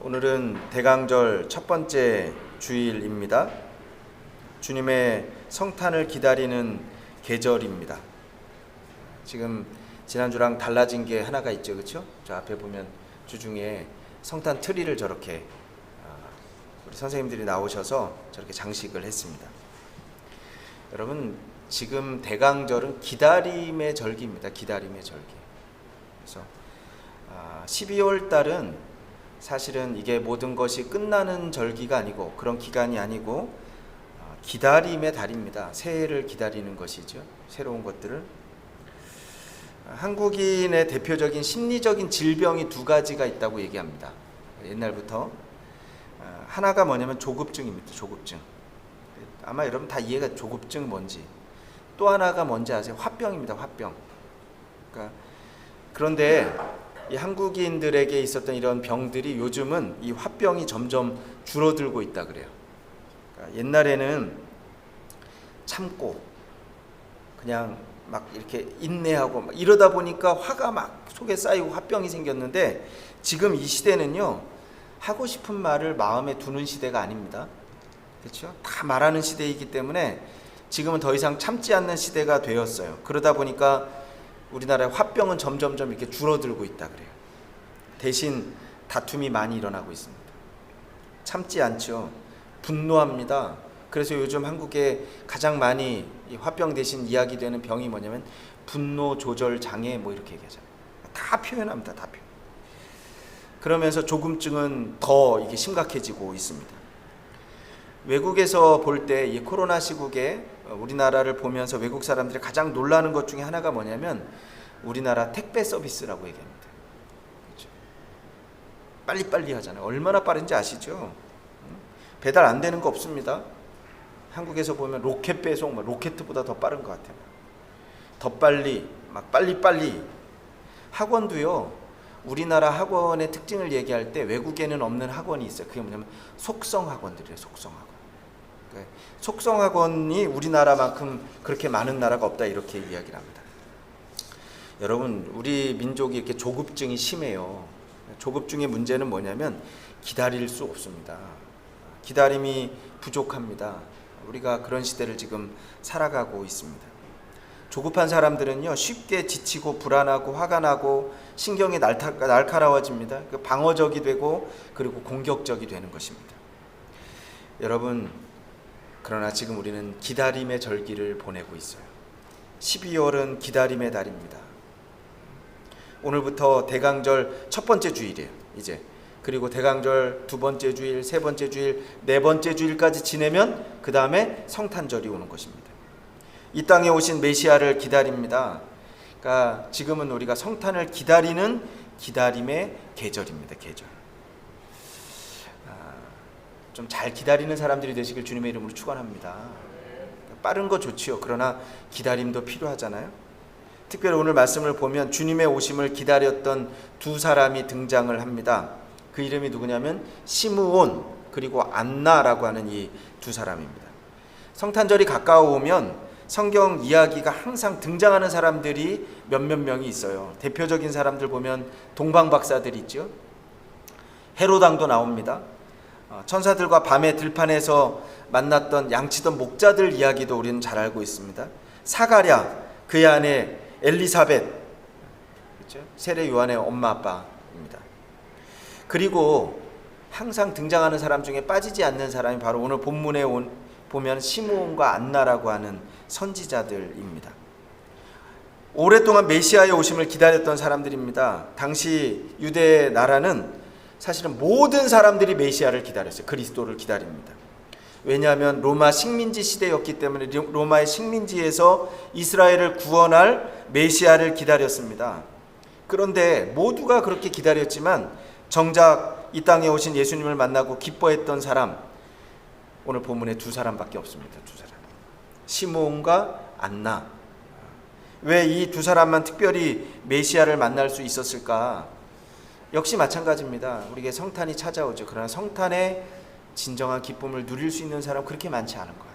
오늘은 대강절 첫 번째 주일입니다. 주님의 성탄을 기다리는 계절입니다. 지금 지난주랑 달라진 게 하나가 있죠, 그렇죠? 저 앞에 보면 주중에 성탄 트리를 저렇게 우리 선생님들이 나오셔서 저렇게 장식을 했습니다. 여러분, 지금 대강절은 기다림의 절기입니다. 기다림의 절기. 그래서 12월 달은 사실은 이게 모든 것이 끝나는 절기가 아니고 그런 기간이 아니고 기다림의 달입니다. 새해를 기다리는 것이죠. 새로운 것들을. 한국인의 대표적인 심리적인 질병이 두 가지가 있다고 얘기합니다. 옛날부터. 하나가 뭐냐면 조급증입니다. 조급증. 아마 여러분 다 이해가 조급증 뭔지. 또 하나가 뭔지 아세요? 화병입니다. 화병. 그런데 이 한국인들에게 있었던 이런 병들이 요즘은 이 화병이 점점 줄어들고 있다 그래요. 그러니까 옛날에는 참고 그냥 막 이렇게 인내하고 막 이러다 보니까 화가 막 속에 쌓이고 화병이 생겼는데, 지금 이 시대는요, 하고 싶은 말을 마음에 두는 시대가 아닙니다. 그렇죠? 다 말하는 시대이기 때문에 지금은 더 이상 참지 않는 시대가 되었어요. 그러다 보니까 우리나라의 화병은 점점점 이렇게 줄어들고 있다 그래요. 대신 다툼이 많이 일어나고 있습니다. 참지 않죠. 분노합니다. 그래서 요즘 한국에 가장 많이 이 화병 대신 이야기되는 병이 뭐냐면 분노 조절 장애 뭐 이렇게 얘기하잖아요. 다 표현합니다. 다 표현. 그러면서 조급증은 더 이게 심각해지고 있습니다. 외국에서 볼 때 이 코로나 시국에 우리나라를 보면서 외국 사람들이 가장 놀라는 것 중에 하나가 뭐냐면 우리나라 택배 서비스라고 얘기합니다. 그렇죠? 빨리빨리 하잖아요. 얼마나 빠른지 아시죠? 배달 안 되는 거 없습니다. 한국에서 보면 로켓 배송, 로켓보다 더 빠른 것 같아요. 더 빨리, 막 빨리빨리. 학원도요, 우리나라 학원의 특징을 얘기할 때 외국에는 없는 학원이 있어요. 그게 뭐냐면 속성학원들이에요. 속성학원. 속성학원이 우리나라만큼 그렇게 많은 나라가 없다, 이렇게 이야기를 합니다. 여러분, 우리 민족이 이렇게 조급증이 심해요. 조급증의 문제는 뭐냐면 기다릴 수 없습니다. 기다림이 부족합니다. 우리가 그런 시대를 지금 살아가고 있습니다. 조급한 사람들은요, 쉽게 지치고 불안하고 화가 나고 신경이 날카로워집니다. 방어적이 되고 그리고 공격적이 되는 것입니다. 여러분, 그러나 지금 우리는 기다림의 절기를 보내고 있어요. 12월은 기다림의 달입니다. 오늘부터 대강절 첫 번째 주일이에요. 이제. 그리고 대강절 두 번째 주일, 세 번째 주일, 네 번째 주일까지 지내면 그 다음에 성탄절이 오는 것입니다. 이 땅에 오신 메시아를 기다립니다. 그러니까 지금은 우리가 성탄을 기다리는 기다림의 계절입니다. 계절. 좀 잘 기다리는 사람들이 되시길 주님의 이름으로 축원합니다. 빠른 거 좋지요. 그러나 기다림도 필요하잖아요. 특별히 오늘 말씀을 보면 주님의 오심을 기다렸던 두 사람이 등장을 합니다. 그 이름이 누구냐면 시므온 그리고 안나라고 하는 이 두 사람입니다. 성탄절이 가까워오면 성경 이야기가 항상 등장하는 사람들이 몇몇 명이 있어요. 대표적인 사람들 보면 동방박사들이 있죠. 헤로당도 나옵니다. 천사들과 밤의 들판에서 만났던 양치던 목자들 이야기도 우리는 잘 알고 있습니다. 사가랴, 그의 아내 엘리사벳, 그렇죠? 세례 요한의 엄마 아빠입니다. 그리고 항상 등장하는 사람 중에 빠지지 않는 사람이 바로 오늘 본문에 보면 시므온과 안나라고 하는 선지자들입니다. 오랫동안 메시아의 오심을 기다렸던 사람들입니다. 당시 유대 나라는 사실은 모든 사람들이 메시아를 기다렸어요. 그리스도를 기다립니다. 왜냐하면 로마 식민지 시대였기 때문에 로마의 식민지에서 이스라엘을 구원할 메시아를 기다렸습니다. 그런데 모두가 그렇게 기다렸지만 정작 이 땅에 오신 예수님을 만나고 기뻐했던 사람, 오늘 본문에 두 사람밖에 없습니다. 두 사람. 시므온과 안나. 왜 이 두 사람만 특별히 메시아를 만날 수 있었을까? 역시 마찬가지입니다. 우리에게 성탄이 찾아오죠. 그러나 성탄의 진정한 기쁨을 누릴 수 있는 사람 그렇게 많지 않은 것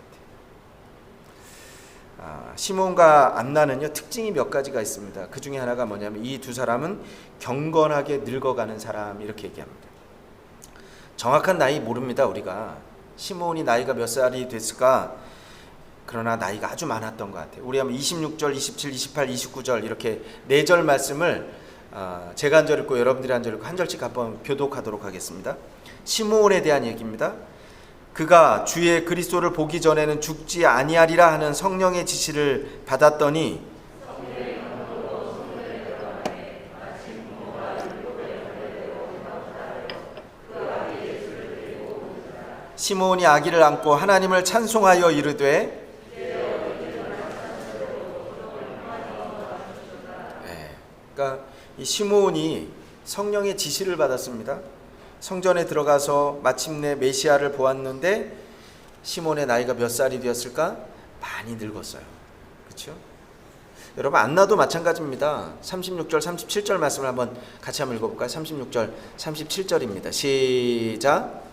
같아요. 시몬과 안나는요, 특징이 몇 가지가 있습니다. 그 중에 하나가 뭐냐면 이 두 사람은 경건하게 늙어가는 사람, 이렇게 얘기합니다. 정확한 나이 모릅니다. 우리가 시므온이 나이가 몇 살이 됐을까? 그러나 나이가 아주 많았던 것 같아요. 우리 한번 26절, 27, 28, 29절 이렇게 4절 말씀을 제가 한 절 읽고 여러분들이 한 절 읽고 한 절씩 한번 교독하도록 하겠습니다. 시므온에 대한 얘기입니다. 그가 주의 그리스도를 보기 전에는 죽지 아니하리라 하는 성령의 지시를 받았더니 시므온이 아기를 안고 하나님을 찬송하여 이르되 그러니까 이 시므온이 성령의 지시를 받았습니다. 성전에 들어가서 마침내 메시아를 보았는데 시므온의 나이가 몇 살이 되었을까? 많이 늙었어요. 그렇죠? 여러분 안나도 마찬가지입니다. 36절 37절 말씀을 한번 같이 한번 읽어볼까요? 36절 37절입니다. 시작.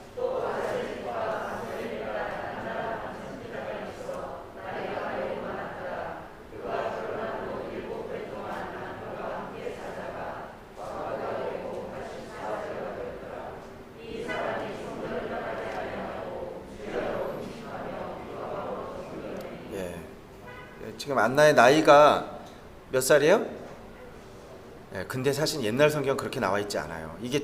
지금 안나의 나이가 몇 살이에요? 근데 사실 옛날 성경 그렇게 나와 있지 않아요. 이게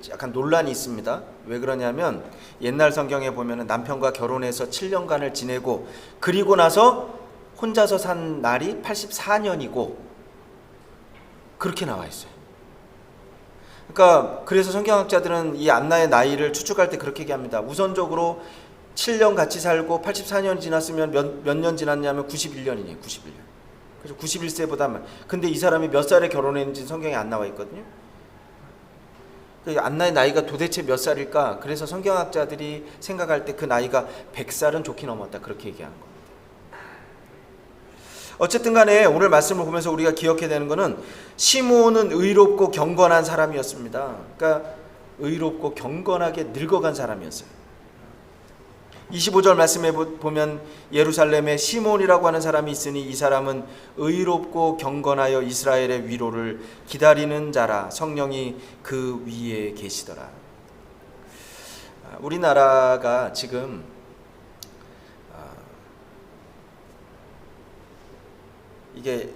약간 논란이 있습니다. 왜 그러냐면 옛날 성경에 보면은 남편과 결혼해서 7년간을 지내고 그리고 나서 혼자서 산 날이 84년이고 그렇게 나와 있어요. 그러니까 그래서 성경학자들은 이 안나의 나이를 추측할 때 그렇게 얘기합니다. 우선적으로 7년 같이 살고 84년이 지났으면 몇 년 지났냐면 91년이에요. 91년. 그래서 91세보다 근데 이 사람이 몇 살에 결혼했는지 성경에 안 나와 있거든요. 안나의 나이가 도대체 몇 살일까? 그래서 성경학자들이 생각할 때 그 나이가 100살은 좋게 넘었다. 그렇게 얘기하는 겁니다. 어쨌든 간에 오늘 말씀을 보면서 우리가 기억해야 되는 것은 시므온은 의롭고 경건한 사람이었습니다. 그러니까 의롭고 경건하게 늙어간 사람이었어요. 25절 말씀에 보면 예루살렘에 시므온이라고 하는 사람이 있으니 이 사람은 의롭고 경건하여 이스라엘의 위로를 기다리는 자라 성령이 그 위에 계시더라. 우리나라가 지금 이게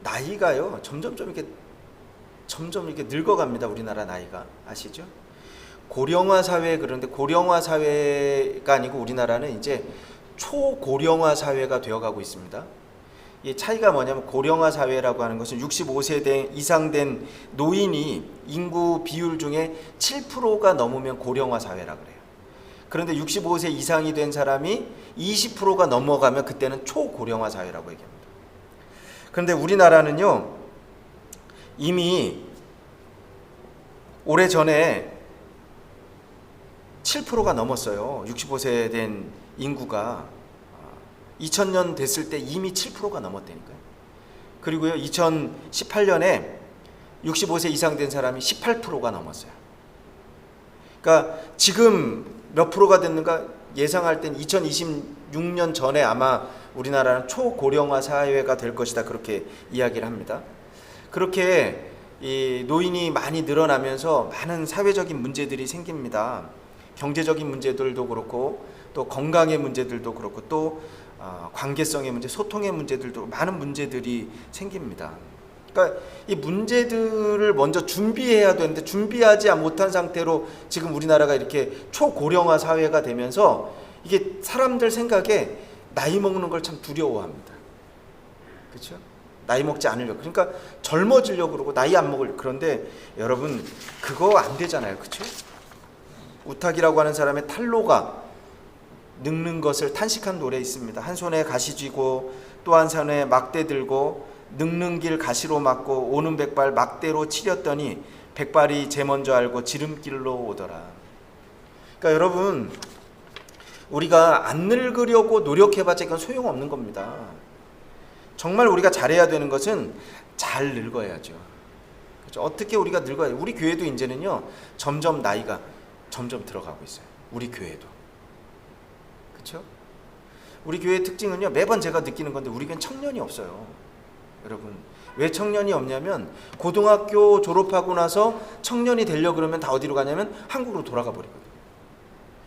나이가요 점점 이렇게 늙어갑니다. 우리나라 나이가 아시죠? 고령화 사회. 그런데 고령화 사회가 아니고 우리나라는 이제 초고령화 사회가 되어가고 있습니다. 이 차이가 뭐냐면 고령화 사회라고 하는 것은 65세 이상 된 노인이 인구 비율 중에 7%가 넘으면 고령화 사회라 그래요. 그런데 65세 이상이 된 사람이 20%가 넘어가면 그때는 초고령화 사회라고 얘기합니다. 그런데 우리나라는요 이미 오래전에 7%가 넘었어요. 65세 된 인구가 2000년 됐을 때 이미 7%가 넘었다니까요. 그리고요 2018년에 65세 이상 된 사람이 18%가 넘었어요. 그러니까 지금 몇 프로가 됐는가 예상할 땐 2026년 전에 아마 우리나라는 초고령화 사회가 될 것이다. 그렇게 이야기를 합니다. 그렇게 이 노인이 많이 늘어나면서 많은 사회적인 문제들이 생깁니다. 경제적인 문제들도 그렇고 또 건강의 문제들도 그렇고 또 관계성의 문제, 소통의 문제들도 많은 문제들이 생깁니다. 그러니까 이 문제들을 먼저 준비해야 되는데 준비하지 못한 상태로 지금 우리나라가 이렇게 초고령화 사회가 되면서 이게 사람들 생각에 나이 먹는 걸 참 두려워합니다. 그렇죠? 나이 먹지 않으려고. 그러니까 젊어지려고 그러고 나이 안 먹을. 그런데 여러분 그거 안 되잖아요. 그렇죠? 우탁이라고 하는 사람의 탈로가 늙는 것을 탄식한 노래 있습니다. 한 손에 가시 쥐고 또 한 손에 막대 들고 늙는 길 가시로 막고 오는 백발 막대로 치렸더니 백발이 제 먼저 알고 지름길로 오더라. 그러니까 여러분 우리가 안 늙으려고 노력해봤자 이건 소용없는 겁니다. 정말 우리가 잘해야 되는 것은 잘 늙어야죠. 그렇죠? 어떻게 우리가 늙어야 돼요? 우리 교회도 이제는요 점점 나이가 점점 들어가고 있어요. 우리 교회도. 그렇죠? 우리 교회의 특징은요 매번 제가 느끼는 건데 우리 교회는 청년이 없어요. 여러분 왜 청년이 없냐면 고등학교 졸업하고 나서 청년이 되려고 그러면 다 어디로 가냐면 한국으로 돌아가 버리거든요.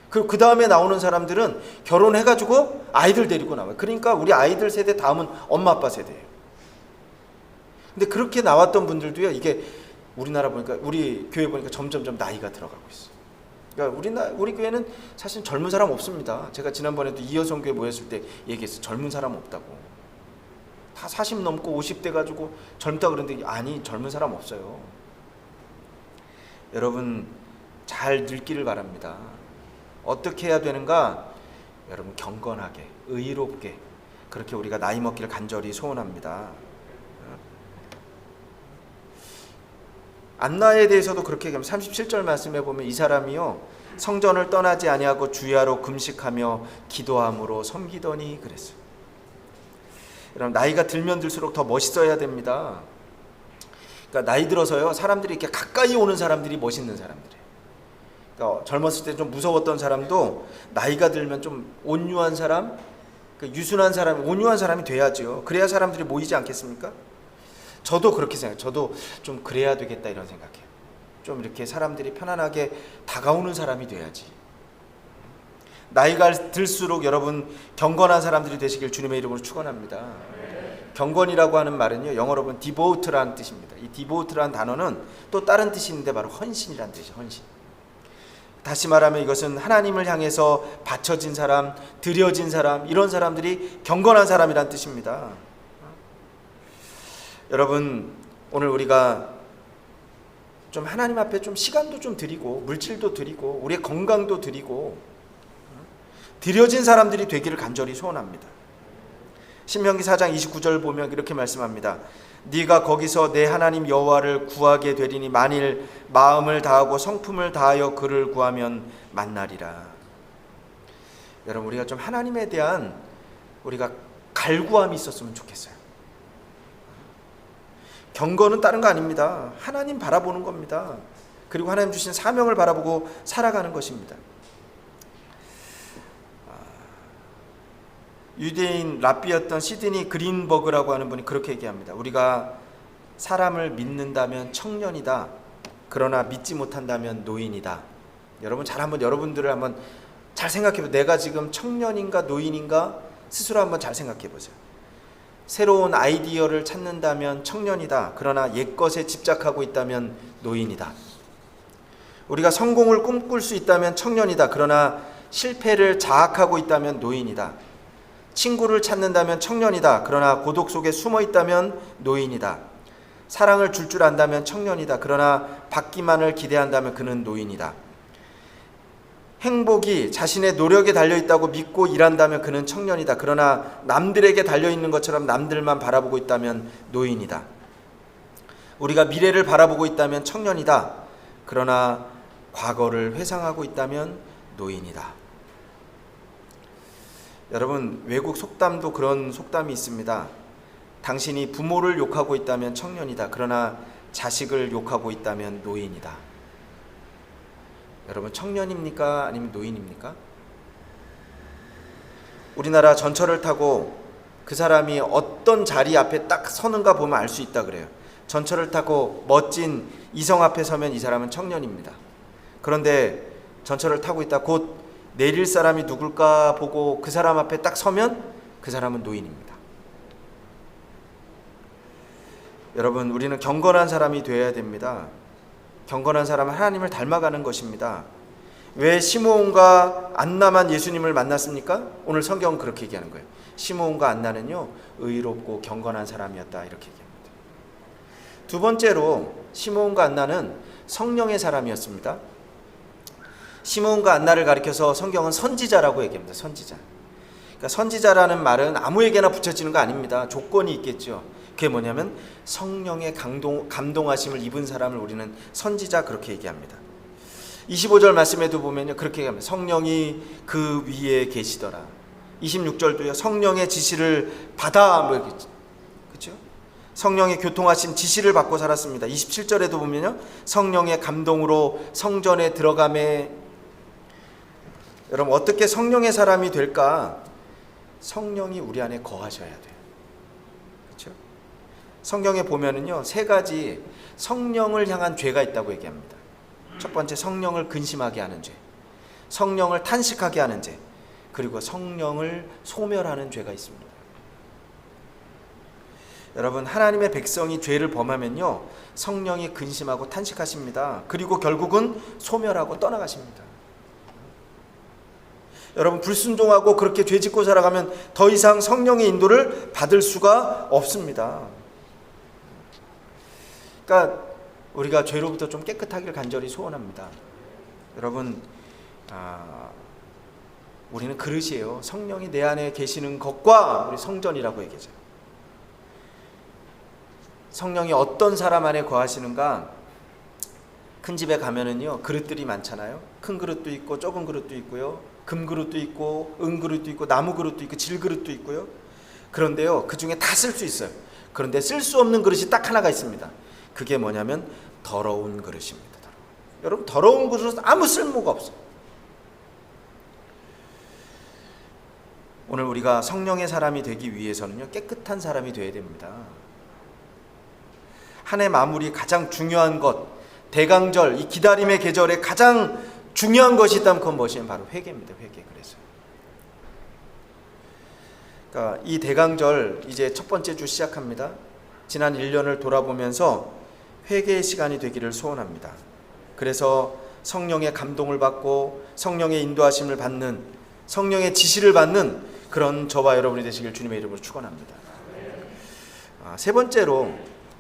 그 다음에 나오는 사람들은 결혼해가지고 아이들 데리고 나와요. 그러니까 우리 아이들 세대 다음은 엄마 아빠 세대예요. 근데 그렇게 나왔던 분들도요, 이게 우리나라 보니까, 우리 교회 보니까 점점점 나이가 들어가고 있어요. 그러니까 우리 교회는 사실 젊은 사람 없습니다. 제가 지난번에도 이여성 교회 모였을 때 얘기했어요. 젊은 사람 없다고. 다 40 넘고 50대 가지고 젊다 그러는데 아니, 젊은 사람 없어요. 여러분 잘 늙기를 바랍니다. 어떻게 해야 되는가? 여러분 경건하게, 의롭게, 그렇게 우리가 나이 먹기를 간절히 소원합니다. 안나에 대해서도 그렇게 얘기합니다. 37절 말씀에 보면 이 사람이요 성전을 떠나지 아니하고 주야로 금식하며 기도함으로 섬기더니 그랬어요. 여러분 나이가 들면 들수록 더 멋있어야 됩니다. 그러니까 나이 들어서요 사람들이 이렇게 가까이 오는 사람들이 멋있는 사람들이에요. 그러니까 젊었을 때 좀 무서웠던 사람도 나이가 들면 좀 온유한 사람, 유순한 사람, 온유한 사람이 돼야죠. 그래야 사람들이 모이지 않겠습니까? 저도 그렇게 생각해요. 저도 좀 그래야 되겠다 이런 생각해요. 좀 이렇게 사람들이 편안하게 다가오는 사람이 돼야지. 나이가 들수록 여러분 경건한 사람들이 되시길 주님의 이름으로 축원합니다. 경건이라고 하는 말은요 영어로 보면 devote라는 뜻입니다. 이 devote라는 단어는 또 다른 뜻이 있는데 바로 헌신이라는 뜻이에요. 헌신. 다시 말하면 이것은 하나님을 향해서 바쳐진 사람, 드려진 사람, 이런 사람들이 경건한 사람이란 뜻입니다. 여러분 오늘 우리가 좀 하나님 앞에 좀 시간도 좀 드리고 물질도 드리고 우리의 건강도 드리고 드려진 사람들이 되기를 간절히 소원합니다. 신명기 4장 29절 보면 이렇게 말씀합니다. 네가 거기서 내 하나님 여호와를 구하게 되리니 만일 마음을 다하고 성품을 다하여 그를 구하면 만나리라. 여러분 우리가 좀 하나님에 대한 우리가 갈구함이 있었으면 좋겠어요. 경건은 다른 거 아닙니다. 하나님 바라보는 겁니다. 그리고 하나님 주신 사명을 바라보고 살아가는 것입니다. 유대인 랍비였던 시드니 그린버그라고 하는 분이 그렇게 얘기합니다. 우리가 사람을 믿는다면 청년이다. 그러나 믿지 못한다면 노인이다. 여러분 여러분들을 한번 잘 생각해 보세요. 내가 지금 청년인가 노인인가 스스로 한번 잘 생각해 보세요. 새로운 아이디어를 찾는다면 청년이다. 그러나 옛것에 집착하고 있다면 노인이다. 우리가 성공을 꿈꿀 수 있다면 청년이다. 그러나 실패를 자학하고 있다면 노인이다. 친구를 찾는다면 청년이다. 그러나 고독 속에 숨어 있다면 노인이다. 사랑을 줄 안다면 청년이다. 그러나 받기만을 기대한다면 그는 노인이다. 행복이 자신의 노력에 달려있다고 믿고 일한다면 그는 청년이다. 그러나 남들에게 달려있는 것처럼 남들만 바라보고 있다면 노인이다. 우리가 미래를 바라보고 있다면 청년이다. 그러나 과거를 회상하고 있다면 노인이다. 여러분 외국 속담도 그런 속담이 있습니다. 당신이 부모를 욕하고 있다면 청년이다. 그러나 자식을 욕하고 있다면 노인이다. 여러분 청년입니까? 아니면 노인입니까? 우리나라 전철을 타고 그 사람이 어떤 자리 앞에 딱 서는가 보면 알 수 있다 그래요. 전철을 타고 멋진 이성 앞에 서면 이 사람은 청년입니다. 그런데 전철을 타고 있다 곧 내릴 사람이 누굴까 보고 그 사람 앞에 딱 서면 그 사람은 노인입니다. 여러분 우리는 경건한 사람이 되어야 됩니다. 경건한 사람은 하나님을 닮아가는 것입니다. 왜 시므온과 안나만 예수님을 만났습니까? 오늘 성경은 그렇게 얘기하는 거예요. 시므온과 안나는요 의롭고 경건한 사람이었다 이렇게 얘기합니다. 두 번째로 시므온과 안나는 성령의 사람이었습니다. 시므온과 안나를 가리켜서 성경은 선지자라고 얘기합니다. 선지자. 그러니까 선지자라는 말은 아무에게나 붙여지는 거 아닙니다. 조건이 있겠죠. 그게 뭐냐면 성령의 감동하심을 입은 사람을 우리는 선지자 그렇게 얘기합니다. 25절 말씀에도 보면요 그렇게 얘기합니다. 성령이 그 위에 계시더라. 26절도요 성령의 지시를 받아 그렇죠? 성령의 교통하신 지시를 받고 살았습니다. 27절에도 보면요 성령의 감동으로 성전에 들어가매. 여러분 어떻게 성령의 사람이 될까? 성령이 우리 안에 거하셔야 돼요. 그렇죠? 성경에 보면은요 세 가지 성령을 향한 죄가 있다고 얘기합니다. 첫 번째 성령을 근심하게 하는 죄, 성령을 탄식하게 하는 죄, 그리고 성령을 소멸하는 죄가 있습니다. 여러분, 하나님의 백성이 죄를 범하면요, 성령이 근심하고 탄식하십니다. 그리고 결국은 소멸하고 떠나가십니다. 여러분, 불순종하고 그렇게 죄 짓고 살아가면 더 이상 성령의 인도를 받을 수가 없습니다. 그러니까 우리가 죄로부터 좀 깨끗하길 간절히 소원합니다. 여러분, 우리는 그릇이에요. 성령이 내 안에 계시는 것과 우리 성전이라고 얘기하죠. 성령이 어떤 사람 안에 거하시는가? 큰 집에 가면은요, 그릇들이 많잖아요. 큰 그릇도 있고 적은 그릇도 있고요, 금 그릇도 있고 은 그릇도 있고 나무 그릇도 있고 질 그릇도 있고요. 그런데요, 그 중에 다 쓸 수 있어요. 그런데 쓸 수 없는 그릇이 딱 하나가 있습니다. 그게 뭐냐면 더러운 그릇입니다. 여러분, 더러운 그릇은 아무 쓸모가 없어요. 오늘 우리가 성령의 사람이 되기 위해서는요, 깨끗한 사람이 되어야 됩니다. 한 해 마무리 가장 중요한 것, 대강절, 이 기다림의 계절에 가장 중요한 것이 있다면 그건 무엇이냐면 바로 회개입니다. 회개. 그러니까 이 대강절 이제 첫 번째 주 시작합니다. 지난 1년을 돌아보면서 회개의 시간이 되기를 소원합니다. 그래서 성령의 감동을 받고 성령의 인도하심을 받는, 성령의 지시를 받는 그런 저와 여러분이 되시길 주님의 이름으로 축원합니다. 세 번째로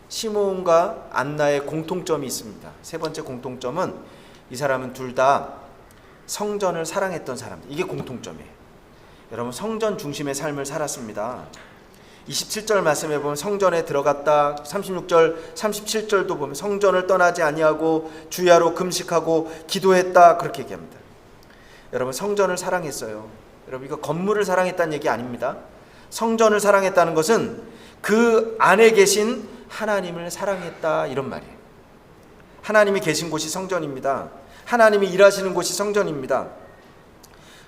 시므온과 안나의 공통점이 있습니다. 세 번째 공통점은 이 사람은 둘 다 성전을 사랑했던 사람들. 이게 공통점이에요. 여러분, 성전 중심의 삶을 살았습니다. 27절 말씀에 보면 성전에 들어갔다. 36절, 37절도 보면 성전을 떠나지 아니하고 주야로 금식하고 기도했다. 그렇게 얘기합니다. 여러분, 성전을 사랑했어요. 여러분, 이거 건물을 사랑했다는 얘기 아닙니다. 성전을 사랑했다는 것은 그 안에 계신 하나님을 사랑했다, 이런 말이에요. 하나님이 계신 곳이 성전입니다. 하나님이 일하시는 곳이 성전입니다.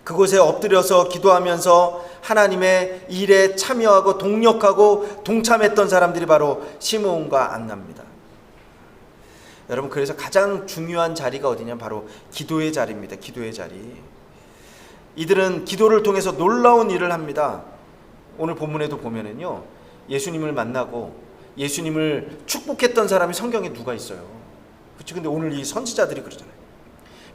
그곳에 엎드려서 기도하면서 하나님의 일에 참여하고 동력하고 동참했던 사람들이 바로 시므온과 안나입니다. 여러분, 그래서 가장 중요한 자리가 어디냐면 바로 기도의 자리입니다. 기도의 자리. 이들은 기도를 통해서 놀라운 일을 합니다. 오늘 본문에도 보면은요, 예수님을 만나고 예수님을 축복했던 사람이 성경에 누가 있어요? 그렇죠? 근데 오늘 이 선지자들이 그러잖아요.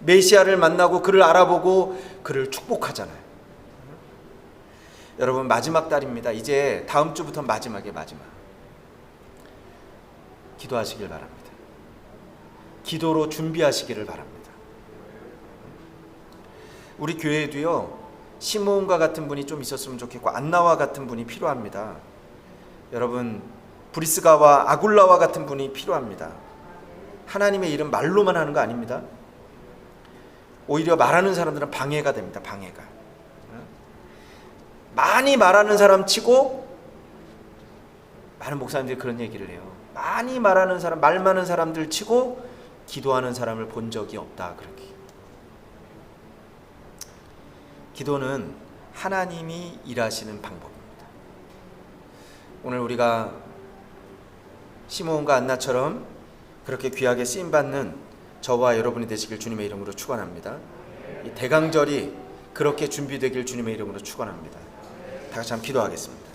메시아를 만나고 그를 알아보고 그를 축복하잖아요. 여러분, 마지막 달입니다. 이제 다음 주부터 마지막. 기도하시길 바랍니다. 기도로 준비하시기를 바랍니다. 우리 교회에도요, 시므온과 같은 분이 좀 있었으면 좋겠고 안나와 같은 분이 필요합니다. 여러분, 브리스가와 아굴라와 같은 분이 필요합니다. 하나님의 일은 말로만 하는 거 아닙니다. 오히려 말하는 사람들은 방해가 됩니다. 방해가. 많이 말하는 사람 치고, 많은 목사님들이 그런 얘기를 해요. 많이 말하는 사람, 말 많은 사람들 치고 기도하는 사람을 본 적이 없다. 그렇게. 기도는 하나님이 일하시는 방법입니다. 오늘 우리가 시므온과 안나처럼 그렇게 귀하게 쓰임받는 저와 여러분이 되시길 주님의 이름으로 축원합니다. 이 대강절이 그렇게 준비되길 주님의 이름으로 축원합니다. 다 같이 한번 기도하겠습니다.